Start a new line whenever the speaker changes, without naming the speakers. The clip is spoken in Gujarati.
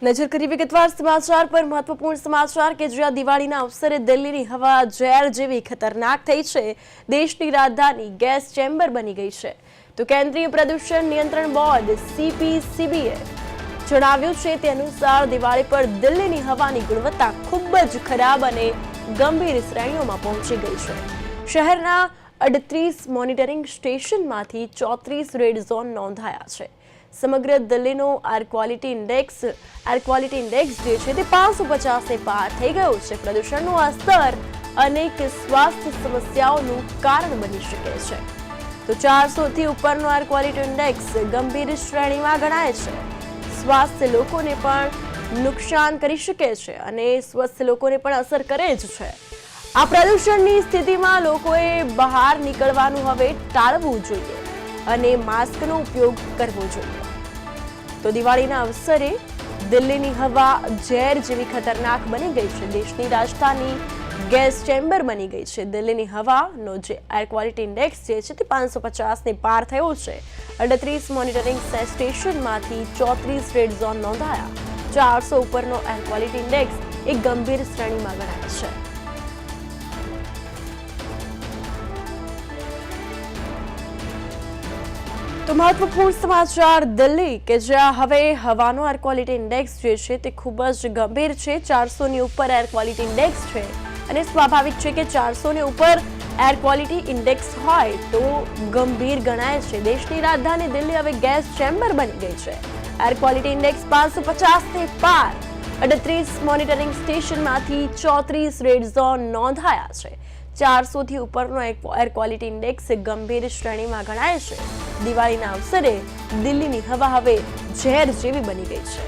नजर करी विगतवार समाचार पर महत्वपूर्ण समाचार के ज्યાં દિવાળીના અવસરે દિલ્હીની હવા ઝેર જેવી ખતરનાક થઈ છે। દેશની રાજધાની ગેસ ચેમ્બર બની ગઈ છે। તો કેન્દ્રીય પ્રદૂષણ નિયંત્રણ બોર્ડ CPCBએ જણાવ્યું છે તે અનુસાર દિવાળી પર દિલ્હીની હવાની ગુણવત્તા ખૂબ જ ખરાબ અને ગંભીર શ્રેણીઓમાં પહોંચી ગઈ છે। શહેરના 38 મોનિટરિંગ સ્ટેશનમાંથી 34 રેડ ઝોન નોંધાયા છે। સમગ્ર દિલ્હીનો એર ક્વોલિટી ઇન્ડેક્સ જે છે તે 550 ને પાર થઈ ગયો છે। પ્રદૂષણનું આ સ્તર અનેક સ્વાસ્થ્ય સમસ્યાઓનું કારણ બની શકે છે। તો 400 થી ઉપરનો એર ક્વોલિટી ઇન્ડેક્સ ગંભીર શ્રેણીમાં ગણાય છે। સ્વાસ્થ્ય લોકોને પણ નુકસાન કરી શકે છે અને સ્વસ્થ લોકોને પણ અસર કરે જ છે। આ પ્રદૂષણની સ્થિતિમાં લોકોએ બહાર નીકળવાનું હવે ટાળવું જોઈએ અને માસ્કનો ઉપયોગ કરવો જોઈએ। તો દિવાળીના અવસરે દિલ્હીની હવા ઝેર જેવી ખતરનાક બની ગઈ છે। દેશની રાજધાની ગેસ ચેમ્બર બની ગઈ છે। દિલ્હીની હવાનો જે એર ક્વોલિટી ઇન્ડેક્સ જે છે તે 550 ને પાર થયો છે। 38 મોનિટરિંગ સ્ટેશનમાંથી 34 રેડ ઝોન નોંધાયા। 400 ઉપરનો એર ક્વોલિટી ઇન્ડેક્સ એક ગંભીર શ્રેણીમાં ગણાય છે। તો મહત્વપૂર્ણ સમાચાર દિલ્હી કે જ્યાં હવે હવાનો એર ક્વોલિટી ઇન્ડેક્સ જે છે તે ખૂબ જ ગંભીર છે। 400 ની ઉપર એર ક્વોલિટી ઇન્ડેક્સ છે અને સ્વાભાવિક છે કે 400 ની ઉપર એર ક્વોલિટી ઇન્ડેક્સ હોય તો ગંભીર ગણાય છે। દેશની રાજધાની દિલ્હી હવે ગેસ ચેમ્બર બની ગઈ છે। એર ક્વોલિટી ઇન્ડેક્સ 550 ને પાર। 38 મોનિટરિંગ સ્ટેશનમાંથી 34 રેડ ઝોન નોંધાયા છે। 400 થી ઉપરનો એર ક્વોલિટી ઇન્ડેક્સ ગંભીર શ્રેણીમાં ગણાય છે। દિવાળીના અવસરે દિલ્હીની હવા હવે ઝેર જેવી બની ગઈ છે।